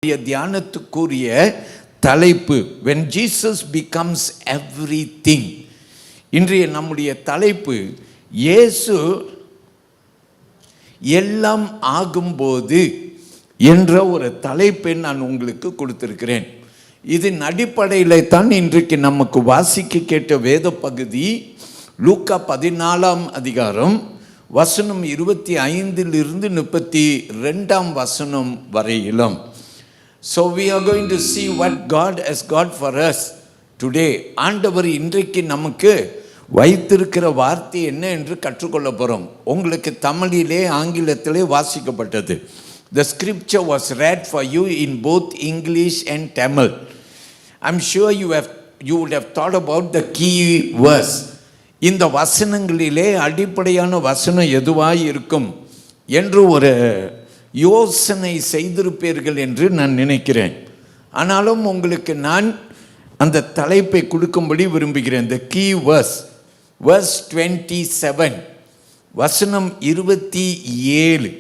தியானத்துக்குரிய தலைப்பு when Jesus becomes everything. இன்றைய நம்முடைய தலைப்பு இயேசு எல்லாம் ஆகும்போது என்ற ஒரு தலைப்பை நான் உங்களுக்கு கொடுத்திருக்கிறேன். இதன் அடிப்படையில் தான் இன்றைக்கு நமக்கு வாசிக்க கேட்ட வேத பகுதி லூக்கா 14ஆம் அதிகாரம் வசனம் 25 32 வசனம் வரையிலும். So we are going to see what God has got for us today. ஆண்டவர் இன்றைக்கு நமக்கு வைத்திருக்கிற வார்த்தை என்ன என்று கற்றுக்கொள்ள போகிறோம். உங்களுக்கு தமிழிலே ஆங்கிலத்திலே வாசிக்கப்பட்டது. The scripture was read for you in both English and Tamil. I'm sure you would have thought about the key verse. இந்த வசனங்களிலே அடிப்படையான வசனம் எதுவாய் இருக்கும் என்று ஒரு யோசனை செய்திருப்பீர்கள் என்று நான் நினைக்கிறேன். ஆனாலும் உங்களுக்கு நான் அந்த தலைப்பை கொடுக்கும்படி விரும்புகிறேன். The key verse, verse 27, வசனம் 27.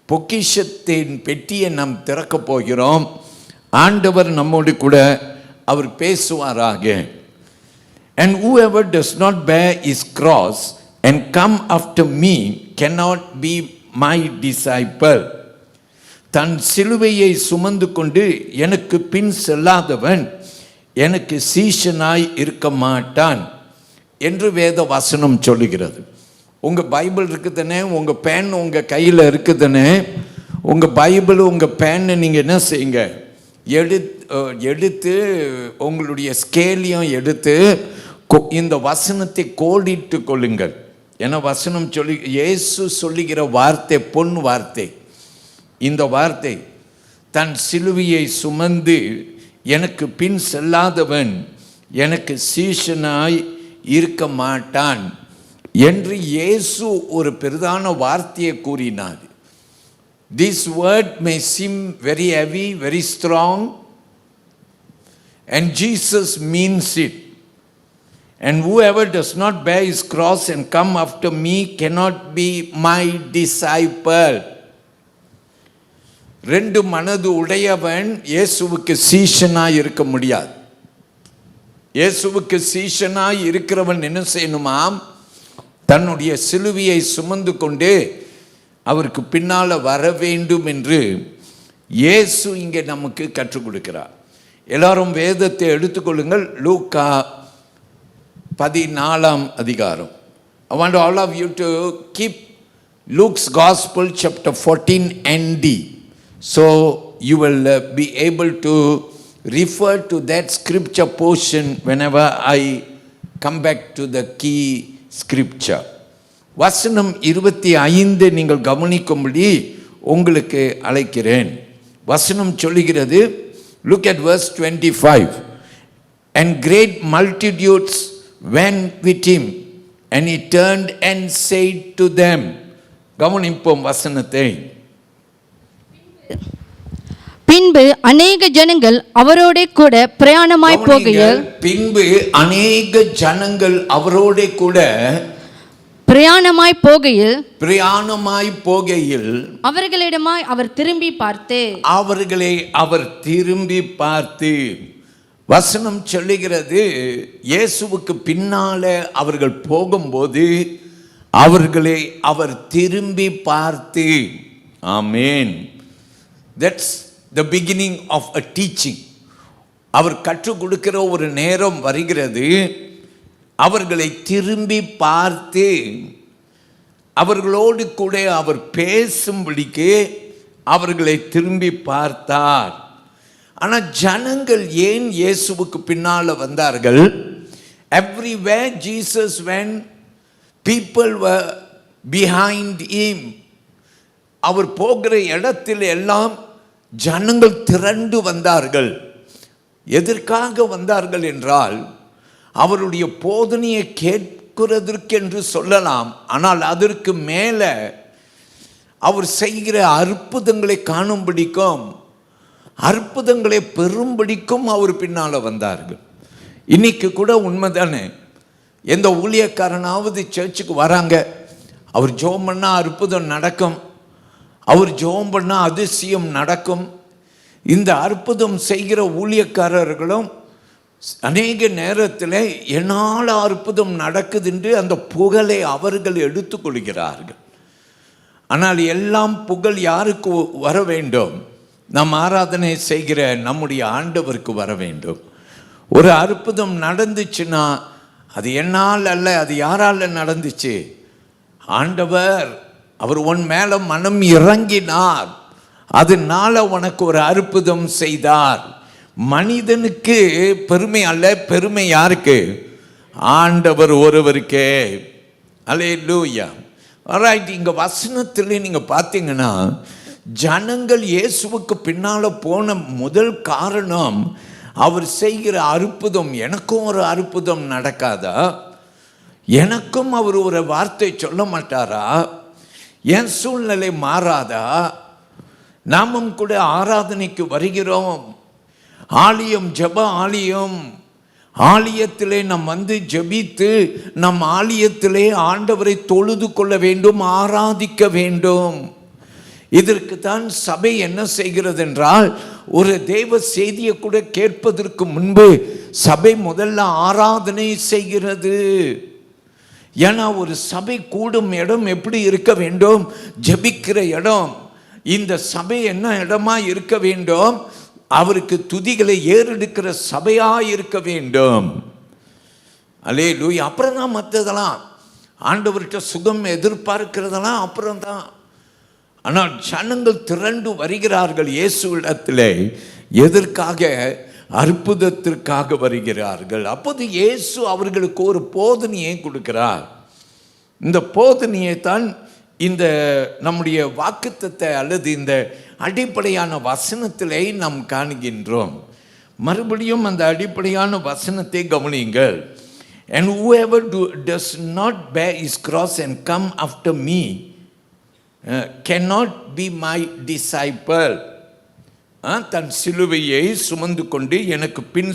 பொக்கிஷத்தின் பெட்டியை நாம் திறக்கப் போகிறோம். ஆண்டவர் நம்மோடு கூட அவர் பேசுவாராக. And whoever does not bear his cross and come after me cannot be my disciple. தன் சிலுவையை சுமந்து கொண்டு எனக்கு பின் செல்லாதவன் எனக்கு சீஷனாய் இருக்க மாட்டான் என்று வேத வசனம் சொல்லுகிறது. உங்கள் பைபிள் இருக்குதுன்னு, உங்கள் பேன் உங்கள் கையில் இருக்குதுன்னு, உங்கள் பைபிள் உங்கள் பேனை நீங்கள் என்ன செய்யுங்க, எடுத்து உங்களுடைய ஸ்கேலையும் எடுத்து இந்த வசனத்தை கோடிட்டு கொள்ளுங்கள். ஏன்னா வசனம் இயேசு சொல்லுகிற வார்த்தை பொன் வார்த்தை. இந்த வார்த்தை, தன் சிலுவையை சுமந்து எனக்கு பின் செல்லாதவன் எனக்கு சீஷனாய் இருக்க மாட்டான் என்று இயேசு ஒரு பெரிதான வார்த்தையை கூறினார். This word may seem very heavy, very strong, and Jesus means it. And whoever does not bear his cross and come after me cannot be my disciple. ரெண்டு மனது உடையவன் இயேசுவுக்கு சீஷனாய் இருக்க முடியாது. இயேசுவுக்கு சீஷனாய் இருக்கிறவன் என்ன செய்யணுமாம்? தன்னுடைய சிலுவையை சுமந்து கொண்டு அவருக்கு பின்னால் வர வேண்டும் என்று இயேசு இங்கே நமக்கு கற்றுக் கொடுக்கிறார். எல்லாரும் வேதத்தை எடுத்துக்கொள்ளுங்கள். லூக்கா 14ஆம் அதிகாரம். I want all of you to keep Luke's Gospel chapter 14 ND. So you will be able to refer to that scripture portion whenever I come back to the key scripture. வசனம் 25 நீங்கள் கவனிக்கும்படி உங்களுக்கு அழைக்கிறேன். வசனம் சொல்லுகிறது, look at verse 25. And great multitudes went with him, and he turned and said to them. கவனிப்போம் வசனத்தை. பின்பு அநேக ஜனங்கள் அவரோட கூட பிரயாணமாய் போகையில், பின்பு அநேக ஜனங்கள் அவரோட கூட பிரயாணமாய் போகையில் அவர்களிடமாய் அவர் திரும்பி பார்த்து வசனம் சொல்லுகிறது, இயேசுவுக்கு பின்னால அவர்கள் போகும்போது அவர்களை அவர் திரும்பி பார்த்து. ஆமென். That's the beginning of a teaching. அவர் கற்றுக் கொடுக்கிற ஒரு நேரம் வருகிறது. அவர்களை திரும்பி பார்த்து அவர்களோடு கூட அவர் பேசும்படிக்கு அவர்களை திரும்பி பார்த்தார். ஆனால் ஜனங்கள் ஏன் இயேசுவுக்கு பின்னால் வந்தார்கள்? Everywhere Jesus went, people were behind him. அவர் போகிற இடத்தில் எல்லாம் ஜனங்கள் திரண்டு வந்தார்கள். எதற்காக வந்தார்கள் என்றால், அவருடைய போதனையை கேட்கிறதற்கு என்று சொல்லலாம். ஆனால் அதற்கு மேலே அவர் செய்கிற அற்புதங்களை காணும்படிக்கும் அற்புதங்களை பெரும்படிக்கும் அவர் பின்னால் வந்தார்கள். இன்னைக்கு கூட உண்மைதானே, எந்த ஊழியக்காரனாவது சர்ச்சுக்கு வராங்க, அவர் ஜெபம் பண்ணால் அற்புதம் நடக்கும், அவர் ஜெபம் பண்ணால் அதிசயம் நடக்கும், இந்த அற்புதம் செய்கிற ஊழியக்காரர்களும் அநேக நேரத்தில் என்னால் அற்புதம் நடக்குது என்று அந்த புகழை அவர்கள் எடுத்துக்கொள்கிறார்கள். ஆனால் எல்லாம் புகழ் யாருக்கு வர வேண்டும்? நாம் ஆராதனை செய்கிற நம்முடைய ஆண்டவருக்கு வர வேண்டும். ஒரு அற்புதம் நடந்துச்சுன்னா அது என்னால் அல்ல, அது யாரால் நடந்துச்சு? ஆண்டவர், அவர் உன் மேலே மனம் இறங்கினார், அதனால உனக்கு ஒரு அற்புதம் செய்தார். மனிதனுக்கு பெருமை அல்ல, பெருமை யாருக்கு? ஆண்டவர் ஒருவருக்கே. அல்லேலூயா. ஆல்ரைட், இங்கே வசனத்தில் நீங்கள் பார்த்தீங்கன்னா ஜனங்கள் இயேசுவுக்கு பின்னால் போன முதல் காரணம் அவர் செய்கிற அற்புதம். எனக்கும் ஒரு அற்புதம் நடக்காதா? எனக்கும் அவர் ஒரு வார்த்தை சொல்ல மாட்டாரா? என் சூழ்நிலை மாறாதா? நாமும் கூட ஆராதனைக்கு வருகிறோம். ஆலயம், ஜெப ஆலயம், ஆலயத்திலே நாம் வந்து ஜெபித்து நம் ஆலயத்திலே ஆண்டவரை தொழுது கொள்ள வேண்டும், ஆராதிக்க வேண்டும். இதற்கு தான் சபை என்ன செய்கிறது என்றால், ஒரு தேவ செய்தியை கூட கேட்பதற்கு முன்பு சபை முதல்ல ஆராதனை செய்கிறது. ஏன்னா ஒரு சபை கூடும் இடம் எப்படி இருக்க வேண்டும்? ஜெபிக்கிற இடம். இந்த சபை என்ன இடமா இருக்க வேண்டும்? அவருக்கு துதிகளை ஏறெடுக்கிற சபையாக இருக்க வேண்டும். அல்லேலூயா. அப்புறம் தான் மற்றதெல்லாம், ஆண்டவர்கிட்ட சுகம் எதிர்பார்க்கிறதெல்லாம் அப்புறம் தான். ஆனால் ஜனங்கள் திரண்டு வருகிறார்கள் இயேசுவிடத்தில். எதற்காக? அற்புதத்திற்காக வருகிறார்கள். அப்போது இயேசு அவர்களுக்கு ஒரு போதனையை கொடுக்கிறார். இந்த போதனையை தான் இந்த நம்முடைய வாக்குத்தத்தை அல்லது இந்த அடிப்படையான வசனத்திலே நாம் காணுகின்றோம். மறுபடியும் அந்த அடிப்படையான வசனத்தை கவனியுங்கள். And whoever does not bear his cross and come after me cannot be my disciple. தன் சிலுவையை சுமந்து கொண்டு எனக்கு பின்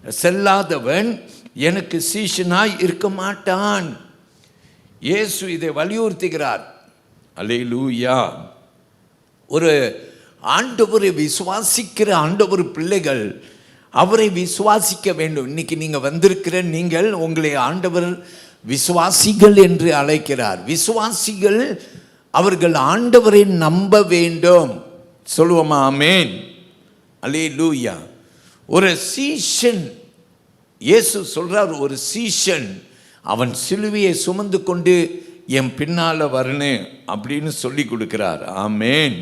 செல்லாதவன் எனக்கு சீஷனாய் இருக்க மாட்டான். இயேசு இதை வலியுறுத்துகிறார். அல்லேலூயா. ஒரு ஆண்டவரை விசுவாசிக்கிற ஆண்டவர் பிள்ளைகள் அவரை விசுவாசிக்க வேண்டும். இன்னைக்கு நீங்கள் வந்திருக்கிற நீங்கள் உங்களை ஆண்டவர் விசுவாசிகள் என்று அழைக்கிறார். விசுவாசிகள் அவர்கள் ஆண்டவரை நம்ப வேண்டும். சொல்லுவோமா? ஆமென். அல்லேலூயா. ஒரு சீஷன், இயேசு சொல்றார், ஒரு சீஷன் அவன் சிலுவையை சுமந்து கொண்டு என் பின்னால் வரணும் அப்படின்னு சொல்லி கொடுக்கிறார். ஆமென்.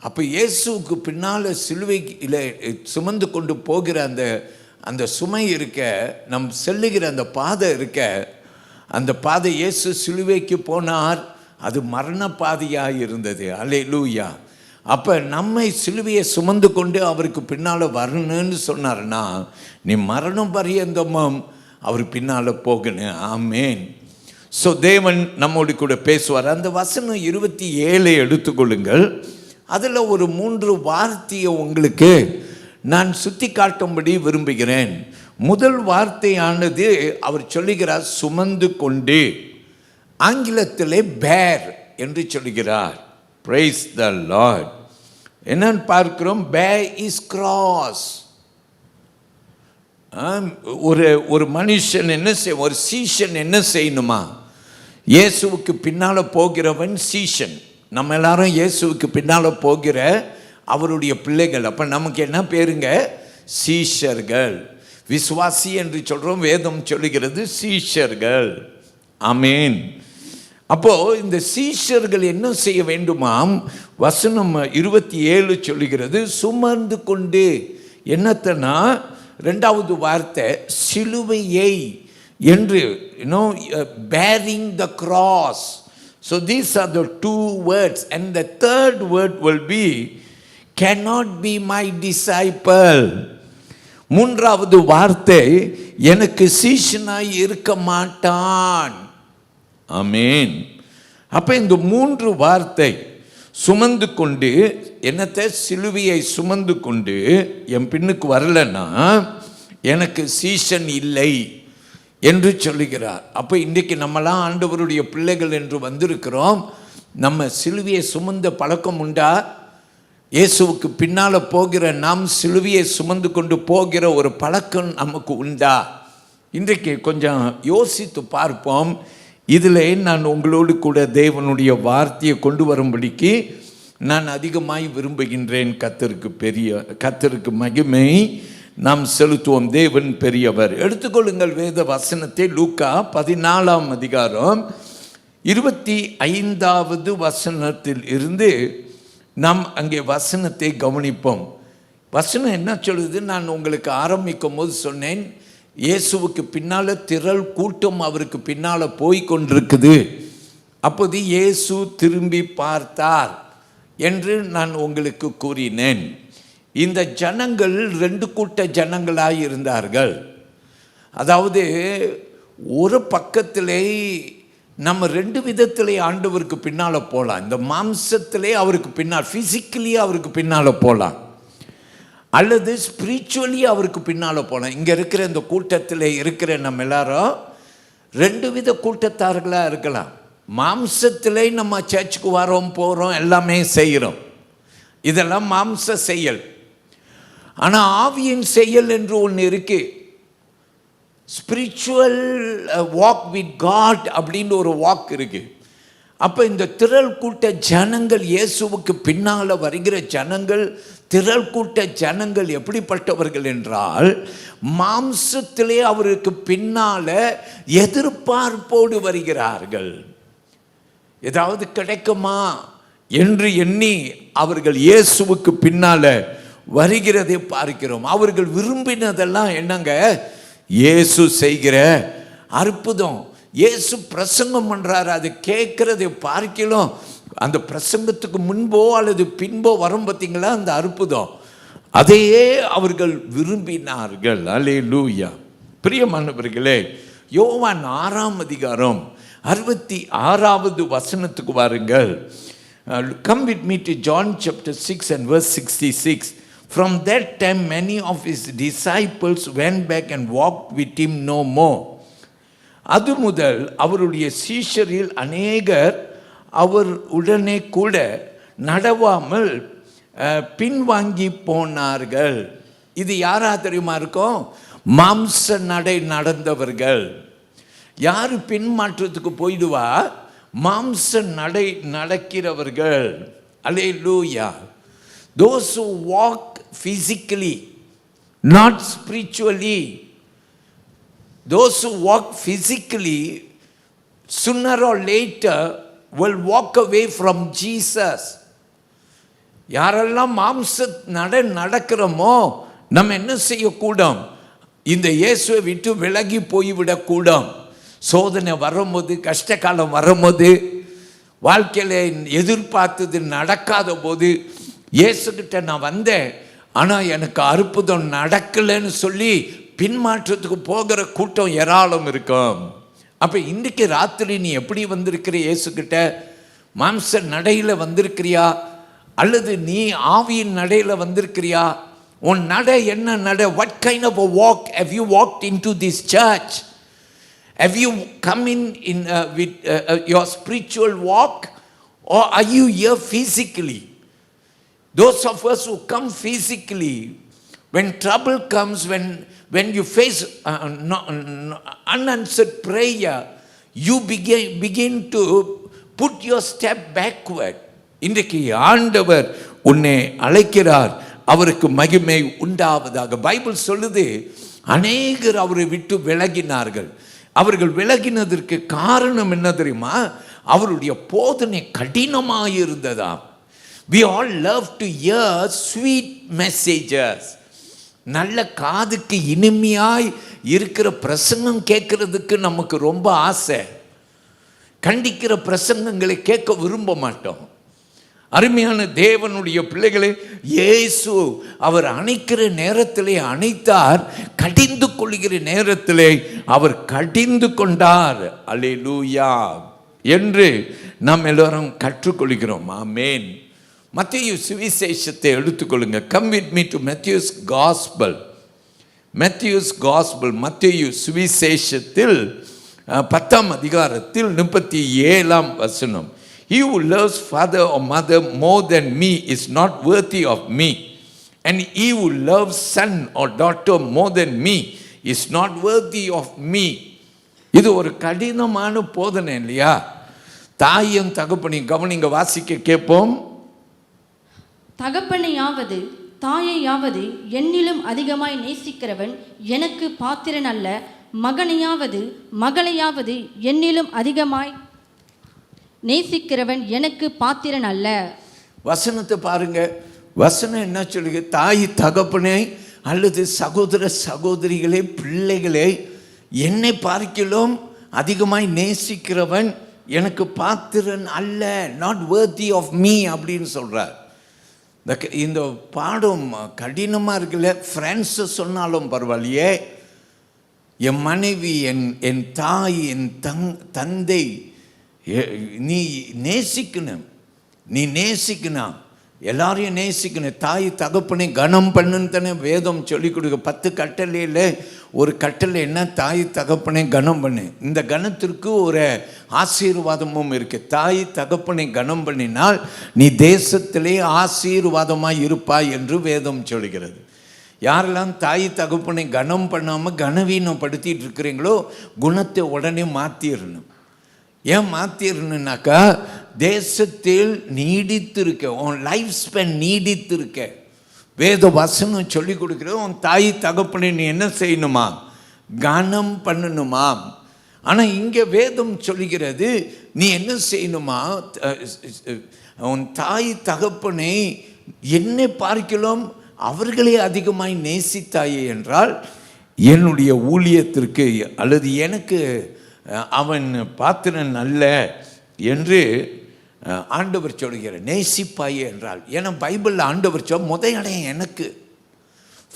அப்போ இயேசுக்கு பின்னால் சிலுவையில் சுமந்து கொண்டு போகிற அந்த சுமை இருக்க, நம் செல்லுகிற அந்த பாதை இருக்க, அந்த பாதை இயேசு சிலுவைக்கு போனார், அது மரண பாதையாக இருந்தது. அல்லேலூயா. அப்போ நம்மை சிலுவையை சுமந்து கொண்டு அவருக்கு பின்னால் வரணும்னு சொன்னார்னா, நீ மரணம் பரியந்தமும் அவர் பின்னால் போகணும். ஆமேன். ஸோ தேவன் நம்மோடு கூட பேசுவார். அந்த வசனம் 27 எடுத்துக்கொள்ளுங்கள். அதில் ஒரு 3 வார்த்தையை உங்களுக்கு நான் சுட்டி காட்டும்படி விரும்புகிறேன். முதல் வார்த்தையானது அவர் சொல்லுகிறார் சுமந்து கொண்டு. ஆங்கிலத்திலே பேர் என்று சொல்லுகிறார். Praise the Lord. என்னன்னு பார்க்கிறோம்? பேர் இஸ் கிராஸ். ஒரு மனுஷன் என்ன செய்ய, ஒரு சீஷன் என்ன செய்யணுமா? இயேசுவுக்கு பின்னால் போகிறவன் சீஷன். நம்ம எல்லாரும் இயேசுவுக்கு பின்னால் போகிற அவருடைய பிள்ளைகள். அப்போ நமக்கு என்ன பேருங்க? சீஷர்கள். விசுவாசி என்று சொல்கிறோம், வேதம் சொல்லுகிறது சீஷர்கள். ஆமேன். அப்போது இந்த சீஷர்கள் என்ன செய்ய வேண்டுமாம்? வசனம் 27 சொல்லுகிறது சுமந்து கொண்டு. என்னத்தனா? 2வது வார்த்தை சிலுவையை என்று, bearing the cross. So these are the 2 words, and the 3rd word will be cannot be my disciple. 3வது வார்த்தை எனக்கு சீஷனாய் இருக்க மாட்டான். ஆமேன். அப்போ இந்த 3 வார்த்தை சுமந்து கொண்டு, என்னத்தை? சிலுவையை சுமந்து கொண்டு என் பின்னுக்கு வரலன்னா எனக்கு சீஷன் இல்லை என்று சொல்லுகிறார். அப்போ இன்றைக்கு நம்மளாம் ஆண்டவருடைய பிள்ளைகள் என்று வந்திருக்கிறோம். நம்ம சிலுவையை சுமந்த பழக்கம் உண்டா? இயேசுவுக்கு பின்னால் போகிற நாம் சிலுவையை சுமந்து கொண்டு போகிற ஒரு பழக்கம் நமக்கு உண்டா? இன்றைக்கு கொஞ்சம் யோசித்து பார்ப்போம். இதில் நான் உங்களோடு கூட தேவனுடைய வார்த்தையை கொண்டு வரும்படிக்கு நான் அதிகமாய் விரும்புகின்றேன். கர்த்தருக்கு மகிமை நாம் செலுத்துவோம். தேவன் பெரியவர். எடுத்துக்கொள்ளுங்கள் வேத வசனத்தை. லூக்கா 14ஆம் அதிகாரம் 25வது வசனத்தில் இருந்து நாம் அங்கே வசனத்தை கவனிப்போம். வசனம் என்ன சொல்லுது? நான் உங்களுக்கு ஆரம்பிக்கும் போது சொன்னேன், இயேசுவுக்கு பின்னால் திரள் கூட்டம் அவருக்கு பின்னால் போய் கொண்டிருக்குது. அப்போது இயேசு திரும்பி பார்த்தார் என்று நான் உங்களுக்கு கூறினேன். இந்த ஜனங்கள் 2 கூட்ட ஜனங்களாக இருந்தார்கள். அதாவது ஒரு பக்கத்திலே நம்ம 2 விதத்திலே ஆண்டவருக்கு பின்னால் போகலாம். இந்த மாம்சத்திலே அவருக்கு பின்னால், ஃபிசிக்கலி அவருக்கு பின்னால் போகலாம், அல்லது ஸ்பிரிச்சுவலி அவருக்கு பின்னால் போகலாம். இங்கே இருக்கிற இந்த கூட்டத்தில் இருக்கிற நம்ம எல்லாரும் 2 வித கூட்டத்தார்களாக இருக்கலாம். மாம்சத்திலே நம்ம சர்ச்சுக்கு வரோம், போகிறோம், எல்லாமே செய்கிறோம். இதெல்லாம் மாம்ச செயல். ஆனால் ஆவியின் செயல் என்று ஒன்று இருக்கு. ஸ்பிரிச்சுவல் வாக் வித் காட் அப்படின்னு ஒரு வாக் இருக்கு. அப்போ இந்த திரள் கூட்ட ஜனங்கள், இயேசுவுக்கு பின்னால் வருகிற ஜனங்கள், திரள் கூட்ட ஜனங்கள் எப்படிப்பட்டவர்கள் என்றால், மாம்சத்திலே அவருக்கு பின்னால் எதிர்பார்ப்போடு வருகிறார்கள். ஏதாவது கிடைக்குமா என்று எண்ணி அவர்கள் இயேசுவுக்கு பின்னால் வருகிறதை பார்க்கிறோம். அவர்கள் விரும்பினதெல்லாம் என்னங்க? இயேசு செய்கிற அற்புதம். இயேசு பிரசங்கம் பண்ணுறாரு, அது கேட்குறதை பார்க்கலாம். அந்த பிரசங்கத்துக்கு முன்போ அல்லது பின்போ வரும் பார்த்தீங்களா அந்த அற்புதம், அதையே அவர்கள் விரும்பினார்கள். அல்லேலூயா. பிரியமானவர்களே, யோவான் 6ஆம் அதிகாரம் 66வது வசனத்துக்கு வாருங்கள். Come with me to John chapter 6 and verse 66. From that time many of his disciples went back and walked with him no more. அது முதல் அவருடைய சீஷரில் அநேகர் அவர் உடனே கூட நடவாமல் பின்வாங்கி போனார்கள். இது யாரா தெரியுமா இருக்கும்? மாம்ச நடை நடந்தவர்கள். யார் பின்மாற்றத்துக்கு போயிடுவா? மாம்ச நடை நடக்கிறவர்கள். அல்லேலூயா. Those who walk physically, not spiritually. Those who walk physically, sooner or later will walk away from Jesus. யாரெல்லாம் மாம்ச நடக்கிறோமோ நம்ம என்ன செய்யக்கூடும்? இந்த இயேசுவை விட்டு விலகி போய்விடக்கூடும். சோதனை வரும்போது, கஷ்டகாலம் வரும்போது, வாழ்க்கையில் எதிர்பார்த்தது நடக்காத போது, இயேசுக்கிட்ட நான் வந்தேன் ஆனால் எனக்கு அற்புதம் நடக்கலைன்னு சொல்லி பின்மாற்றத்துக்கு போகிற கூட்டம் ஏராளம் இருக்கும். அப்போ இன்றைக்கு ராத்திரி நீ எப்படி வந்திருக்கிற? இயேசுக்கிட்ட மாம்ச நடையில் வந்திருக்கிறியா அல்லது நீ ஆவியின் நடையில் வந்திருக்கிறியா? உன் நடை என்ன நடை? What kind of a walk have you walked into this church? Have you come in with your spiritual walk, or are you here physically? Those of us who come physically, when trouble comes, when you face unanswered prayer, you begin to put your step backward. இன்றைக்கு ஆண்டவர் உன்னை அழைக்கிறார். அவருக்கு மகிமை உண்டாவதாக. Bible சொல்லுது, அநேகர் அவரை விட்டு விலகினார்கள். அவர்கள் விலகினதற்கு காரணம் என்ன தெரியுமா? அவருடைய போதனை கடினமாக இருந்ததாம். We all love to hear sweet messages. நல்ல காதுக்கு இனிமையாய் இருக்கிற பிரசங்கம் கேட்கறதுக்கு நமக்கு ரொம்ப ஆசை. கண்டிக்கிற பிரசங்கங்களை கேட்க விரும்ப மாட்டோம். அருமையான தேவனுடைய பிள்ளைகளே, இயேசு அவர் அணைக்கிற நேரத்திலே அணைத்தார், கடிந்து கொள்கிற நேரத்திலே அவர் கடிந்து கொண்டார். அல்லேலூயா என்று நாம் எல்லோரும் கற்றுக்கொள்கிறோம். ஆமென். மத்தேயு சுவிசேஷத்தை எடுத்துக்கொள்ளுங்க. Come with me to Matthew's Gospel. Matthew's Gospel, மத்தேயு சுவிசேஷத்தில் 10ஆம் அதிகாரத்தில் 37ஆம் வசனம். He who loves father or mother more than me is not worthy of me. And he who loves son or daughter more than me is not worthy of me. இது ஒரு கடினமான போதனை இல்லையா? தாயும் தகப்பனையும் கவனிங்க, வாசிக்க கேட்போம். தகப்பனையாவது தாயையாவது என்னிலும் அதிகமாய் நேசிக்கிறவன் எனக்கு பாத்திரன் அல்ல. மகனையாவது மகளையாவது என்னிலும் அதிகமாய் நேசிக்கிறவன் எனக்கு பாத்திரன் அல்ல. வசனத்தை பாருங்க. வசனம் என்ன சொல்லுங்க? தாய் தகப்பனை அல்லது சகோதர சகோதரிகளே, பிள்ளைகளே, என்னை பார்க்கிலும் அதிகமாய் நேசிக்கிறவன் எனக்கு பாத்திரன் அல்ல, நாட் worthy of me அப்படின்னு சொல்றார். இந்த பாடம் கடினமாக இருக்குல்ல. ஃப்ரெண்ட்ஸு சொன்னாலும் பரவாயில்லையே, என் மனைவி, என் தாய், என் தந்தை, நீ நேசிக்கணும், எல்லாரையும் நேசிக்கணும். தாய் தகப்பனை கனம் பண்ணுன்னு தானே வேதம் சொல்லிக் கொடுக்க. 10 கட்டளையில் ஒரு கட்டளை என்ன? தாய் தகப்பனை கனம் பண்ணு. இந்த கணத்திற்கு ஒரு ஆசீர்வாதமும் இருக்குது. தாய் தகப்பனை கனம் பண்ணினால் நீ தேசத்திலே ஆசீர்வாதமாக இருப்பாய் என்று வேதம் சொல்கிறது. யாரெல்லாம் தாய் தகப்பனை கனம் பண்ணாமல் கனவீனப்படுத்திட்டு இருக்கிறீங்களோ குணத்தை உடனே மாற்றிடணும். ஏன் மாற்றிடணுன்னாக்கா, தேசத்தில் நீடித்திருக்க, உன் லைஃப் ஸ்பென் நீடித்திருக்க வேத வசனம் சொல்லி கொடுக்குற. உன் தாய் தகப்பனை நீ என்ன செய்யணுமா? கனம் பண்ணணுமா? ஆனால் இங்கே வேதம் சொல்லுகிறது நீ என்ன செய்யணுமா? உன் தாய் தகப்பனை என்னை பார்க்கலாம் அவர்களே அதிகமாய் நேசித்தாயே என்றால் என்னுடைய ஊழியத்திற்கு அல்லது எனக்கு அவன் பாத்திரன் அல்ல என்று ஆண்டவர் சொல்கிறார். நேசிப்பாயே என்றால், ஏன்னா பைபிளில் ஆண்டவர் முதல் இடம் எனக்கு,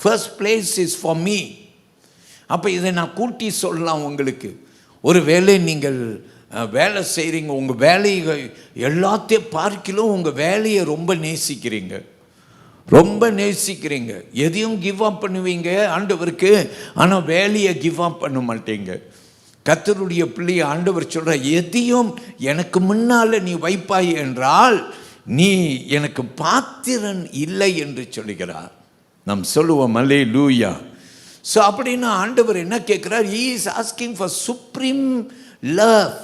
first place is for me. அப்போ இதை நான் கூட்டி சொல்லலாம் உங்களுக்கு. ஒரு வேளை நீங்கள் வேலை செய்கிறீங்க, உங்கள் வேலையை எல்லாத்தையும் பார்க்கிலும் உங்கள் வேலையை ரொம்ப நேசிக்கிறீங்க, எதையும் கிவ் அப் பண்ணுவீங்க ஆண்டவருக்கு, ஆனால் வேலையை கிவ் அப் பண்ண மாட்டீங்க. கர்த்தருடைய பிள்ளையை ஆண்டவர் சொல்ற, எதையும் எனக்கு முன்னால் நீ வைப்பாய் என்றால் நீ எனக்கு பாத்திரன் இல்லை என்று சொல்லுகிறார். நாம் சொல்லுவோம் அல்லேலூயா. ஸோ அப்படின்னா ஆண்டவர் என்ன கேட்குறார்? He is asking for supreme love.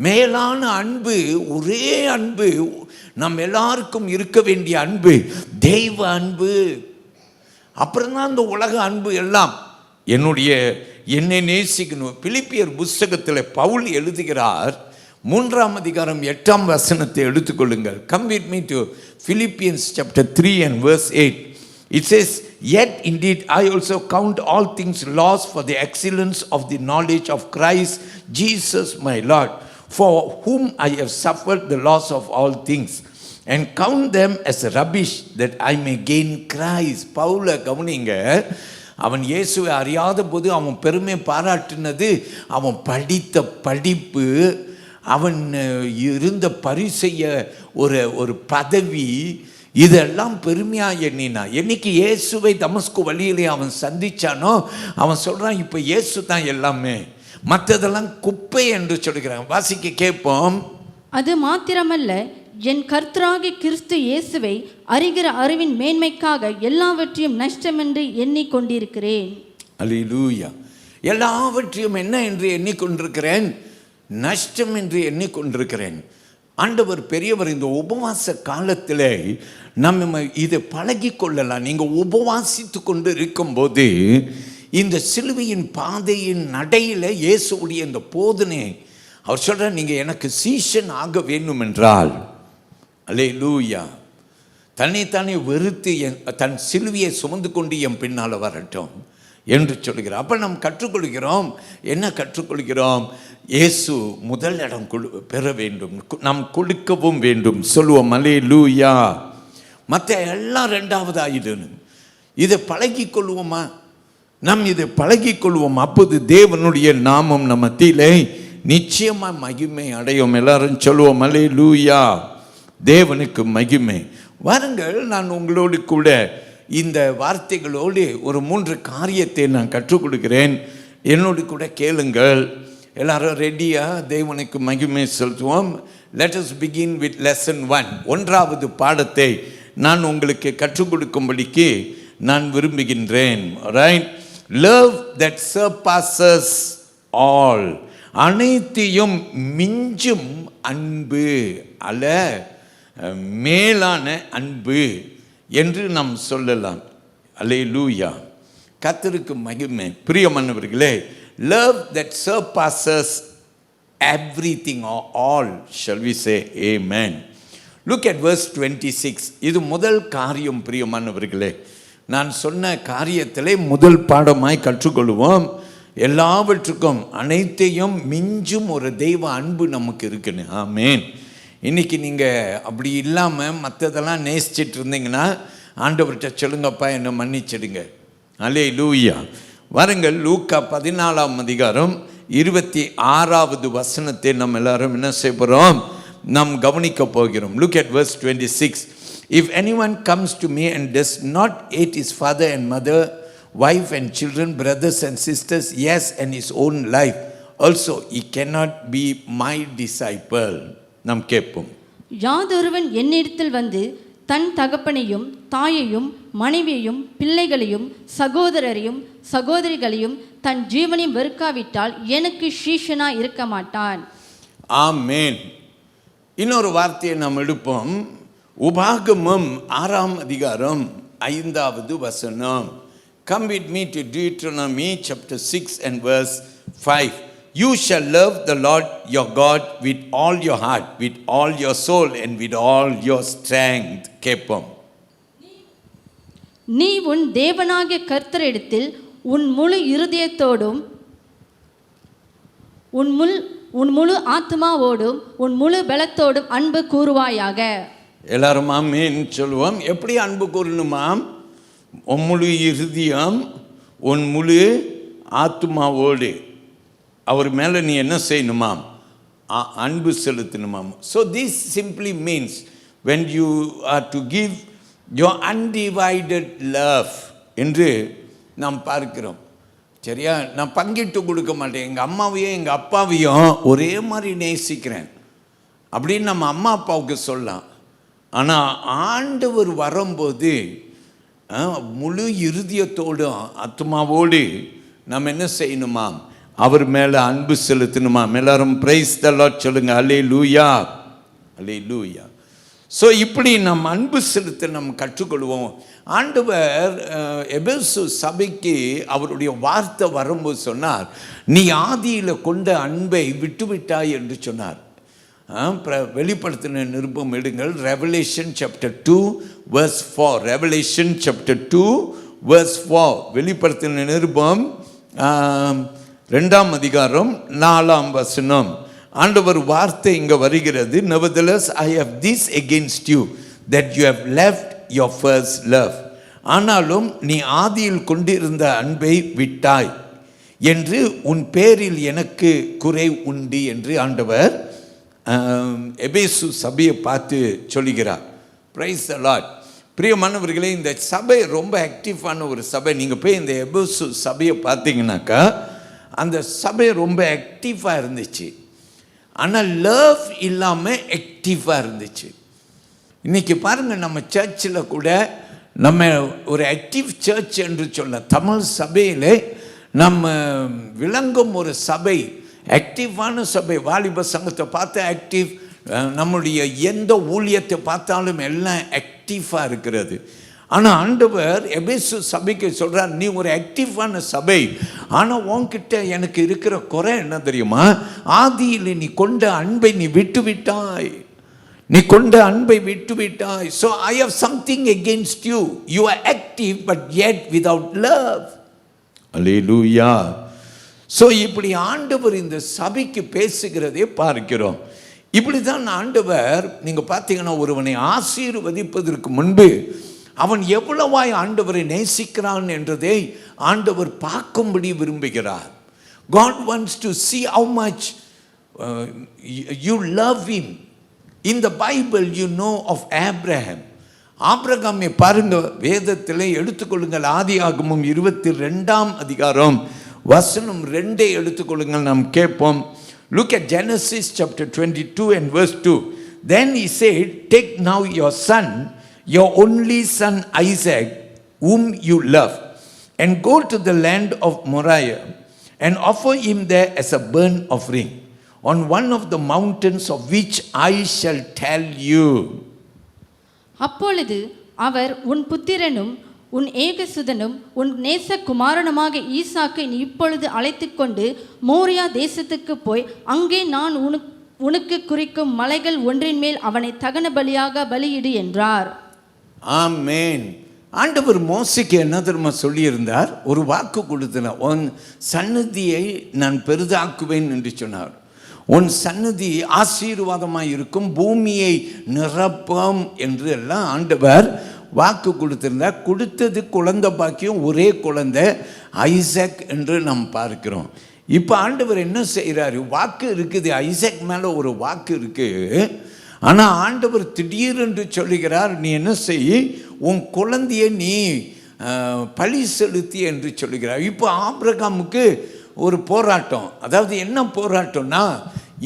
மேலான அன்பு, ஒரே அன்பு, நம் எல்லாருக்கும் இருக்க வேண்டிய அன்பு, தெய்வ அன்பு. அப்புறம்தான் இந்த உலக அன்பு எல்லாம். என்னை நேசிக்கணும். பிலிப்பியர் புஸ்தகத்தில் பவுல் எழுதுகிறார், 3ஆம் அதிகாரம் 8ஆம் வசனத்தை எடுத்துக்கொள்ளுங்கள். Come with me to Philippians chapter 3 and verse 8. It says, "Yet indeed I also count all things lost for the excellence of the knowledge of Christ Jesus my Lord, for whom I have suffered the loss of all things, and count them as rubbish that I may gain Christ." பவுல கவனிங்க, அவன் இயேசுவை அறியாத போது அவன் பெருமை பாராட்டினது அவன் படித்த படிப்பு, அவன் இருந்த பரிசெய்ய ஒரு பதவி, இதெல்லாம் பெருமையாக எண்ணினா. என்னைக்கு இயேசுவை தமஸ்கு வழியிலே அவன் சந்திச்சானோ அவன் சொல்கிறான், இப்போ இயேசு தான் எல்லாமே, மற்றதெல்லாம் குப்பை என்று சொல்கிறான். வாசிக்க கேட்போம். அது மாத்திரமல்ல, என் கர்த்தராகிய கிறிஸ்து இயேசுவை அறிகிற அறிவின் மேன்மைக்காக எல்லாவற்றையும் நஷ்டம் என்று எண்ணிக்கொண்டிருக்கிறேன். அல்லேலூயா. எல்லாவற்றையும் என்ன என்று எண்ணிக்கொண்டிருக்கிறேன்? நஷ்டம் என்று எண்ணிக்கொண்டிருக்கிறேன். ஆண்டவர் பெரியவர். இந்த உபவாச காலத்தில் நம்ம இதை பழகி கொள்ளலாம். நீங்கள் உபவாசித்து கொண்டு இருக்கும்போது இந்த சிலுவையின் பாதையின் நடையில் இயேசுடைய இந்த போதனை அவர் சொல்கிறார், நீங்கள் எனக்கு சீஷன் ஆக வேண்டும் என்றால், அல்லேலூயா, தன்னைத்தானே வெறுத்து தன் சிலுவையை சுமந்து கொண்டு என் பின்னால் வரட்டும் என்று சொல்கிறார். அப்போ நாம் கற்றுக்கொள்கிறோம். என்ன கற்றுக்கொள்கிறோம்? இயேசு முதல் இடம் பெற வேண்டும், நாம் கொடுக்கவும் வேண்டும். சொல்லுவோம் அல்லேலூயா. மற்ற எல்லாம் 2வது ஆயிடணும். இதை பழகி கொள்வோமா? இதை பழகி கொள்வோம். அப்போது தேவனுடைய நாமம் நம்ம மத்தியிலே நிச்சயமாக மகிமை அடையும். எல்லாரும் சொல்லுவோம் அல்லேலூயா. தேவனுக்கு மகிமை. வாருங்கள், நான் உங்களோடு கூட இந்த வார்த்தைகளோடு ஒரு 3 காரியத்தை நான் கற்றுக் கொடுக்கிறேன். என்னோடு கூட கேளுங்கள். எல்லாரும் ரெடியா? தேவனுக்கு மகிமை செலுத்துவோம். Let us begin with lesson 1. ஒன்றாவது பாடத்தை நான் உங்களுக்கு கற்றுக் கொடுக்கும்படிக்கு நான் விரும்புகின்றேன். Right? Love that surpasses all, அனைத்தையும் மிஞ்சும் அன்பு, அல்ல மேலான அன்பு என்று நாம் சொல்லலாம். அல்லேலூயா, கர்த்தருக்கு மகிமை. பிரியமானவர்களே, love that surpasses everything or all, shall we say amen. Look at verse 26. இது முதல் காரியம். பிரியமானவர்களே, நான் சொன்ன காரியத்திலே முதல் பாடமாய் கற்றுக்கொள்வோம். எல்லாவற்றுக்கும் அனைத்தையும் மிஞ்சும் ஒரு தெய்வ அன்பு நமக்கு இருக்குன்னு. ஆமேன். இன்னைக்கு நீங்கள் அப்படி இல்லாமல் மற்றதெல்லாம் நேசிச்சிட்டு இருந்தீங்கன்னா ஆண்டவர்கிட்ட சொல்லுங்கப்பா, என்னை மன்னிச்சிடுங்க. அல்லேலூயா. வாருங்கள், லூக்கா 14ஆம் அதிகாரம் 26வது வசனத்தை நம்ம எல்லாரும் என்ன செய்ய போகிறோம்? நாம் கவனிக்க போகிறோம். Look at verse 26. If anyone comes to me and does not hate his father and mother, wife and children, brothers and sisters, yes, and his own life, also he cannot be my disciple. நாம் கேட்போம். யாதொருவன் என்னிடத்தில் வந்து தன் தகப்பனையும் தாயையும் மனைவியையும் பிள்ளைகளையும் சகோதரரையும் சகோதரிகளையும் தன் ஜீவனையும் வெறுக்காவிட்டால் எனக்கு சீஷனா இருக்க மாட்டான். ஆமேன். இன்னொரு வார்த்தையை நாம் எடுப்போம். உபாகமம் 6ஆம் அதிகாரம் 5வது வசனம். Come with me to Deuteronomy chapter 6 and verse 5. You shall love the Lord your God with all your heart, with all your soul and with all your strength. கேட்போம். நீ உன் தேவனாகிய கர்த்தரிடத்தில் உன் முழு இருதயத்தோடும் உன் முழு ஆத்மாவோடும் உன் முழு பலத்தோடும் அன்பு கூறுவாயாக. எல்லாரும் ஆமென் சொல்லுவோம். எப்படி அன்பு கூறணுமாம்? உன் முழு இருதயம், உன் முழு ஆத்மாவோடு அவர் மேலே நீ என்ன செய்யணுமாம்? அன்பு செலுத்தணுமாம். So this simply means when you are to give your undivided love என்று நாம் பார்க்கிறோம். சரியா? நான் பங்கிட்டு கொடுக்க மாட்டேன். எங்கள் அம்மாவையும் எங்கள் அப்பாவையும் ஒரே மாதிரி நேசிக்கிறேன் அப்படின்னு நம்ம அம்மா அப்பாவுக்கு சொல்லலாம். ஆனால் ஆண்டவர் வரும்போது முழு இருதயத்தோடும் ஆத்மாவோடு நம்ம என்ன செய்யணுமாம்? அவர் மேலே அன்பு செலுத்தணுமாம். எல்லாரும் பிரைஸ் தி லார்ட் சொல்லுங்க. அல்லேலூயா, அல்லேலூயா. ஸோ இப்படி நம்ம அன்பு செலுத்த நம்ம கற்றுக்கொள்வோம். ஆண்டவர் எபேசு சபைக்கு அவருடைய வார்த்தை வரும்போது சொன்னார், நீ ஆதியில் கொண்ட அன்பை விட்டுவிட்டாய் என்று சொன்னார். வெளிப்படுத்தின நிருபம் எடுங்கள். Revelation chapter 2 verse 4. Revelation chapter 2 verse 4. வெளிப்படுத்தின நிருபம் 2ஆம் அதிகாரம் 4ஆம் வசனம். ஆண்டவர் வார்த்தை இங்கே வருகிறது. Nevertheless I have this against you, that you have left your first love. ஆனாலும் நீ ஆதியில் கொண்டிருந்த அன்பை விட்டாய் என்று உன் பேரில் எனக்கு குறை உண்டு என்று ஆண்டவர் எபேசு சபையை பார்த்து சொல்லுகிறார். Praise the Lord. பிரியமானவர்களே, இந்த சபை ரொம்ப ஆக்டிவான ஒரு சபை. நீங்கள் போய் இந்த எபேசு சபையை பார்த்தீங்கன்னாக்கா அந்த சபை ரொம்ப ஆக்டிவாக இருந்துச்சு. ஆனால் லவ் இல்லாமல் ஆக்டிவாக இருந்துச்சு. இன்றைக்கி பாருங்கள், நம்ம சர்ச்சில் கூட நம்ம ஒரு ஆக்டிவ் சர்ச் என்று சொல்ல தமிழ் சபையில் நம்ம விளங்கும் ஒரு சபை, ஆக்டிவான சபை. வாலிப சங்கத்தை பார்த்து ஆக்டிவ், நம்முடைய எந்த ஊழியத்தை பார்த்தாலும் எல்லாம் ஆக்டிவாக இருக்கிறது. ஆனால் ஆண்டவர் எபேசு சபைக்கு சொல்கிறார், நீ ஒரு ஆக்டிவான சபை, ஆனால் உன்கிட்ட எனக்கு இருக்கிற குறை என்ன தெரியுமா? ஆதியில் நீ கொண்ட அன்பை நீ விட்டுவிட்டாய். நீ கொண்ட அன்பை விட்டுவிட்டாய். So I have something against you. You are active but yet without love. அல்லேலூயா. ஸோ இப்படி ஆண்டவர் இந்த சபைக்கு பேசுகிறதே பார்க்கிறோம். இப்படி தான் ஆண்டவர், நீங்கள் பார்த்தீங்கன்னா, ஒருவனை ஆசீர்வதிப்பதற்கு முன்பு அவன் எவ்வளவாய் ஆண்டவரை நேசிக்கிறான் என்றதை ஆண்டவர் பார்க்கும்படி விரும்புகிறார். God wants to see how much you love him. In the Bible you know of Abraham. ஆபிரகாமை பாருங்க, வேதத்தில் எடுத்துக்கொள்ளுங்கள். ஆதியாகமம் 22ஆம் அதிகாரம் வசனம் 2 எடுத்துக்கொள்ளுங்கள், நாம் கேட்போம். Look at Genesis chapter 22 and verse 2. Then he said, take now your son, your only son Isaac, whom you love, and go to the land of Moriah and offer him there as a burnt offering on one of the mountains of which I shall tell you. அப்பொழுது அவர், உன் புத்திரனும் உன் ஏகசுதனும் உன் நேசகுமாரனுமாக ஈசாக்கை நீ இப்பொழுது அழைத்து கொண்டு மோரியா தேசத்துக்கு போய் அங்கே நான் உனக்கு குறிக்கும் மலைகள் ஒன்றின் மேல் அவனை தகன பலியாக பலியிடு என்றார். ஆமென். ஆண்டவர் மோசேக்கு என்ன தெரியுமா சொல்லியிருந்தார்? ஒரு வாக்கு கொடுத்தார். உன் சன்னதியை நான் பெரிதாக்குவேன் என்று சொன்னார். உன் சன்னதி ஆசீர்வாதமாக இருக்கும், பூமியை நிரப்பம் என்று எல்லாம் ஆண்டவர் வாக்கு கொடுத்திருந்தார். கொடுத்தது குழந்தை பாக்கியம், ஒரே குழந்தை ஐசக் என்று நாம் பார்க்கிறோம். இப்போ ஆண்டவர் என்ன செய்கிறாரு? வாக்கு இருக்குது, ஐசக் மேலே ஒரு வாக்கு இருக்குது. ஆனால் ஆண்டவர் திடீரென்று சொல்லுகிறார், நீ என்ன செய், உன் குழந்தையை நீ பலி செலுத்தி என்று சொல்லுகிறார். இப்போ ஆபிரகாமுக்கு ஒரு போராட்டம். அதாவது என்ன போராட்டம்னா,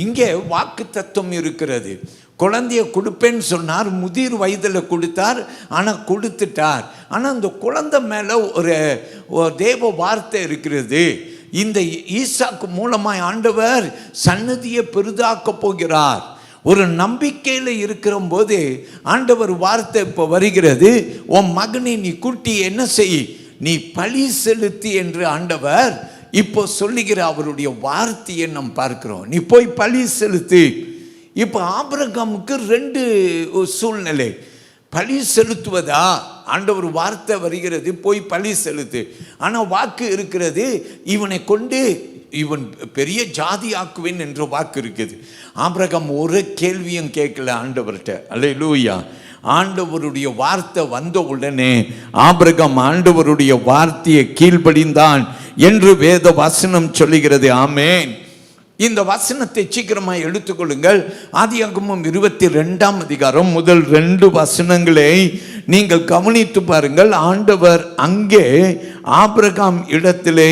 இங்கே வாக்கு தத்துவம் இருக்கிறது. குழந்தைய கொடுப்பேன்னு சொன்னார், முதிர் வயதில் கொடுத்தார், ஆனால் கொடுத்துட்டார். ஆனால் அந்த குழந்தை மேலே ஒரு தேவ வார்த்தை இருக்கிறது. இந்த ஈசாக்கு மூலமாய் ஆண்டவர் சன்னதியை பெரிதாக்க போகிறார். ஒரு நம்பிக்கையில் இருக்கிற போது ஆண்டவர் வார்த்தை இப்போ வருகிறது, உன் மகனை நீ கூட்டி என்ன செய், நீ பலி செலுத்தி என்று ஆண்டவர் இப்போ சொல்லுகிற அவருடைய வார்த்தையை நாம் பார்க்கிறோம். நீ போய் பலி செலுத்து. இப்போ ஆபிரகாமுக்கு 2 சூழ்நிலை. பலி செலுத்துவதா, ஆண்டவர் வார்த்தை வருகிறது, போய் பலி செலுத்து. ஆனால் வாக்கு இருக்கிறது, இவனை கொண்டு இவன் பெரிய ஜாதி ஆக்குவேன் என்ற வாக்கு இருக்குது. ஆபிரகாம் ஒரு கேள்வியும் கேட்கல ஆண்டவர்கிட்ட. அல்லேலூயா. ஆண்டவருடைய வார்த்தை வந்த உடனே ஆபிரகாம் ஆண்டவருடைய வார்த்தையை கீழ்ப்படிந்தான் என்று வேத வசனம் சொல்லுகிறது. ஆமென். இந்த வசனத்தை சீக்கிரமாக எடுத்துக்கொள்ளுங்கள். ஆதியாகமம் 22ஆம் அதிகாரம் முதல் 2 வசனங்களை நீங்கள் கவனித்து பாருங்கள். ஆண்டவர் அங்கே ஆபிரகாம் இடத்திலே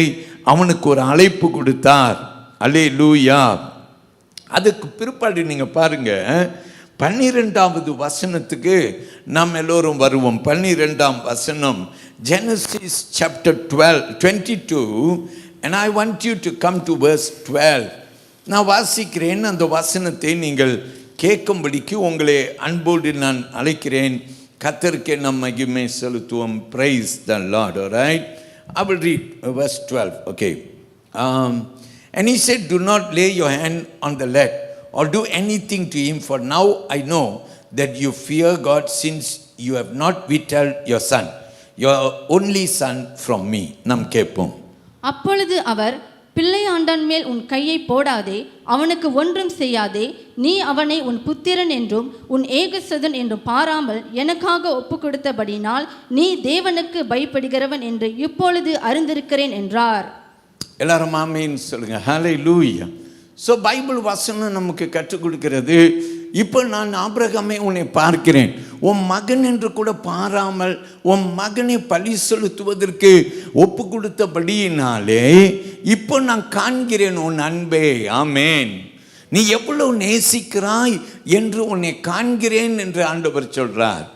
அவனுக்கு ஒரு அழைப்பு கொடுத்தார். அல்லேலூயா. அதுக்கு பிற்பாடு நீங்கள் பாருங்க, 12வது வசனத்துக்கு நாம் எல்லோரும் வருவோம். 12ஆம் வசனம், Genesis chapter 22 and I want you to come to verse 12. நான் வாசிக்கிறேன், அந்த வசனத்தை நீங்கள் கேட்கும்படிக்கு உங்களை அன்போடு நான் அழைக்கிறேன். கர்த்தருக்கே நம் மகிமை செலுத்துவோம். Praise the Lord. All right, I will read verse 12. Okay. And he said, do not lay your hand on the lad or do anything to him, for now I know that you fear God, since you have not withheld your son, your only son, from me. நாம் கேட்போம். அப்பொழுது அவர், பிள்ளையாண்டான் மேல் உன் கையை போடாதே, அவனுக்கு ஒன்றும் செய்யாதே. நீ அவனை உன் புத்திரன் என்றும் உன் ஏகசுதன் என்றும் பாராமல் எனக்காக ஒப்பு கொடுத்தபடினால் நீ தேவனுக்கு பயப்படுகிறவன் என்று இப்பொழுது அறிந்திருக்கிறேன் என்றார். எல்லாரும் ஆமென் சொல்லுங்க. ஹல்லேலூயா. ஸோ பைபிள் வசனம் நமக்கு கற்றுக் கொடுக்கிறது. இப்போ நான் ஆபிரகாமை உன்னை பார்க்கிறேன், உன் மகன் என்று கூட பாராமல் உன் மகனை பலி செலுத்துவதற்கு ஒப்பு கொடுத்தபடியினாலே இப்போ நான் காண்கிறேன் உன் அன்பே. ஆமென். நீ எவ்வளவு நேசிக்கிறாய் என்று உன்னை காண்கிறேன் என்று ஆண்டவர் சொல்றார்.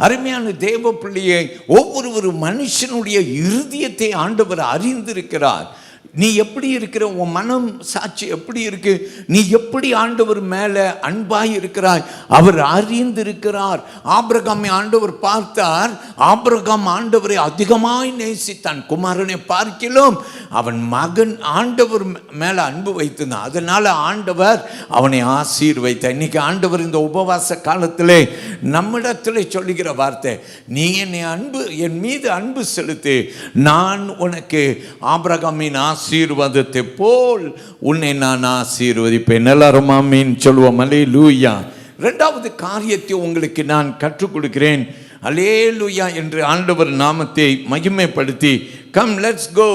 அருமையான தேவ பிள்ளையை, ஒவ்வொரு மனுஷனுடைய இருதயத்தை ஆண்டவர் அறிந்திருக்கிறார். நீ எப்படி இருக்கிற, உன் மனம் சாட்சி எப்படி இருக்கு, நீ எப்படி ஆண்டவர் மேலே அன்பாய் இருக்கிறாய், அவர் அறிந்திருக்கிறார். ஆபிரகாமை ஆண்டவர் பார்த்தார். ஆபிரகாம் ஆண்டவரை அதிகமாய் நேசித்தான். குமாரனை பார்க்கிலும் அவன் மகன் ஆண்டவர் மேலே அன்பு வைத்திருந்தான். அதனால ஆண்டவர் அவனை ஆசீர்வைத்தார். இன்னைக்கு ஆண்டவர் இந்த உபவாச காலத்திலே நம்மிடத்தில் சொல்லுகிற வார்த்தை, நீ என் மீது அன்பு செலுத்து, நான் உனக்கு ஆபிரகாமின் ஆசீர்வாதத்தை போல் உன்னை நான் ஆசீர்வதிப்பேன். எல்லாரும் ஆமென் சொல்லுவோம். அல்லேலூயா. 2வது காரியத்தை உங்களுக்கு நான் கற்றுக் கொடுக்கிறேன். அல்லேலூயா என்று ஆண்டவர் நாமத்தை மகிமைப்படுத்தி, come let's go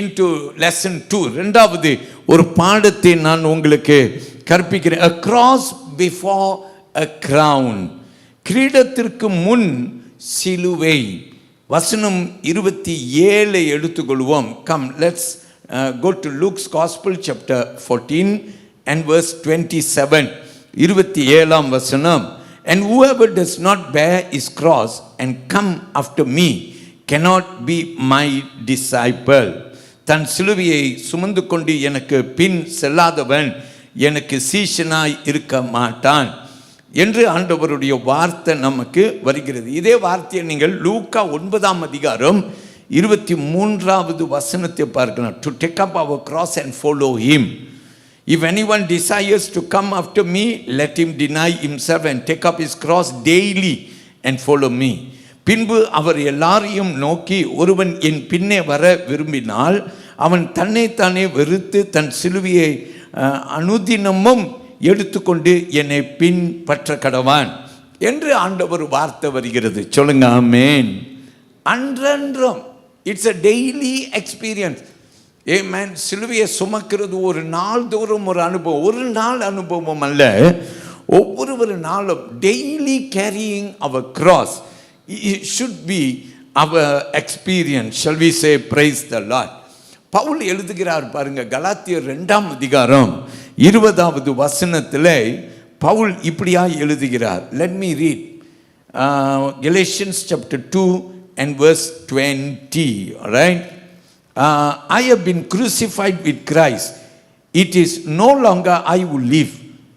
into lesson 2. 2வது ஒரு பாடத்தை நான் உங்களுக்கு கற்பிக்கிறேன். a cross before a crown. கிரீடத்திற்கு முன் சிலுவை. வசனம் 27 எடுத்துக்கொள்வோம். Come let's Go to Luke's Gospel chapter 14 and verse 27. 27 வசனம். And whoever does not bear his cross and come after me cannot be my disciple. தன் சிலுவையை சுமந்து கொண்டு எனக்கு பின் செல்லாதவன் எனக்கு சீஷனாய் இருக்க மாட்டான் என்று ஆண்டவருடைய வார்த்தை நமக்கு வருகிறது. இதே வார்த்தையை நீங்கள் லூக்கா 9 அதிகாரம் 23வது வசனத்தை பார்க்கலாம். To take up our cross and follow him. If anyone desires to come after me, let him deny himself and take up his cross daily and follow me. பின்பு அவர் எல்லாரையும் நோக்கி, ஒருவன் என் பின்னே வர விரும்பினால் அவன் தன்னைத்தானே வெறுத்து தன் சிலுவையை அனுதினமும் எடுத்துக்கொண்டு என்னை பின்பற்ற கடவான் என்று ஆண்டவர் வார்த்தை வருகிறது. சொல்லுங்க ஆமென். அன்றன்றும் இட்ஸ் a daily experience. ஆமென். சிலுவையை சுமக்கிறது ஒரு நாள் தோறும் ஒரு அனுபவம், ஒரு நாள் அனுபவம் அல்ல, ஒவ்வொரு நாளும் டெய்லி கேரியிங் அவர் cross. It should be our experience. Shall we say praise the Lord? Paul எழுதுகிறார் பாருங்க, கலாத்தியர் 2 அதிகாரம் 20வது வசனத்தில் பவுல் இப்படியா எழுதுகிறார். Let me read Galatians chapter 2 and verse 20. All right. I have been crucified with Christ. It is no longer I who live,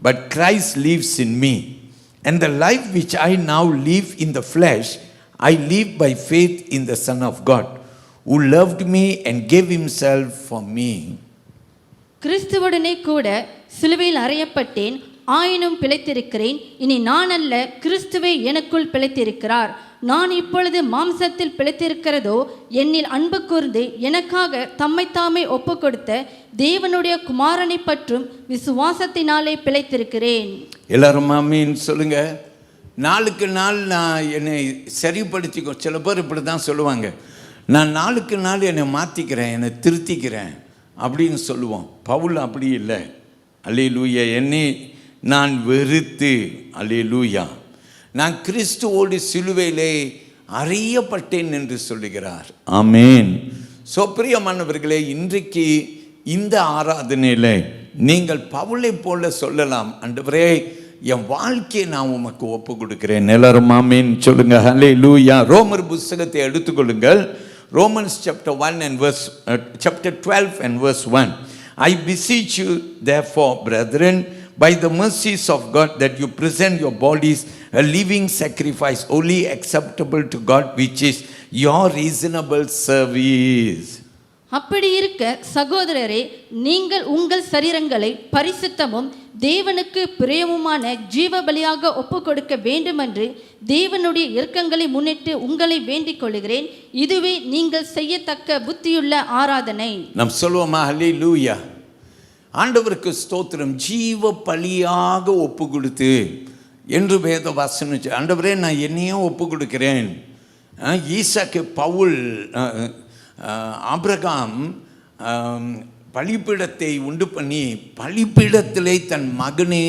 but Christ lives in me. And the life which I now live in the flesh, I live by faith in the Son of God, who loved me and gave himself for me. கிறிஸ்துவுடனே கூட சிலுவையில் அறையப்பட்டேன், ஆயினும் பிழைத்திருக்கிறேன். இனி நான் அல்ல, கிறிஸ்துவே எனக்குள் பிழைத்திருக்கிறார். நான் இப்பொழுது மாம்சத்தில் பிழைத்திருக்கிறதோ என்னில் அன்பு கூர்ந்து எனக்காக தம்மைத்தாமே ஒப்பு கொடுத்த தேவனுடைய குமாரனை பற்றும் விசுவாசத்தினாலே பிழைத்திருக்கிறேன். எல்லாரும் ஆமீன் சொல்லுங்க. நாளுக்கு நாள் நான் என்னை சரிப்படுத்திக்கோ. சில பேர் இப்படி தான் சொல்லுவாங்க, நான் நாளுக்கு நாள் என்னை மாற்றிக்கிறேன், என்னை திருத்திக்கிறேன் அப்படின்னு சொல்லுவோம். பவுல் அப்படி இல்லை. அல்லேலூயா. என்னை நான் வெறுத்து, அல்லேலூயா, நான் கிறிஸ்துவோடு சிலுவையிலே அறியப்பட்டேன் என்று சொல்லுகிறார். ஆமேன். சோ பிரியமானவர்களே, இன்றைக்கு இந்த ஆராதனையில் நீங்கள் பவுலை போல சொல்லலாம், ஆண்டவரே என் வாழ்க்கையை நான் உமக்கு ஒப்பு கொடுக்கிறேன். எல்லாரும் ஆமேன் சொல்லுங்க. ஹல்லேலூயா. ரோமர் புத்தகத்தை எடுத்துக்கொள்ளுங்கள். Romans chapter 1 and verse chapter 12 and verse 1. I beseech you therefore, brethren, by the mercies of God, that you present your bodies a living sacrifice, only acceptable to God, which is your reasonable service. அப்படி இருக்க சகோதரரே, நீங்கள் உங்கள் சரீரங்களை பரிசுத்தமும் தேவனுக்கு பிரியமுமான ஜீவ பலியாக ஒப்பு கொடுக்க வேண்டுமென்று தேவனுடைய இரக்கங்களை முன்னிட்டு உங்களை வேண்டிக் கொள்கிறேன். இதுவே நீங்கள் செய்யத்தக்க புத்தியுள்ள ஆராதனை. நாம் சொல்லுவோமா? ஹல்லேலூயா. ஆண்டவருக்கு ஸ்தோத்திரம். ஜீவ பலியாக ஒப்பு கொடுத்து என்று வேத வாசனம். ஆண்டவரே நான் என்னையே ஒப்பு கொடுக்கிறேன். ஈசாக்கு, பவுல், ஆபிரகாம் பலிபீடத்தை உண்டு பண்ணி பலிபீடத்திலே தன் மகனை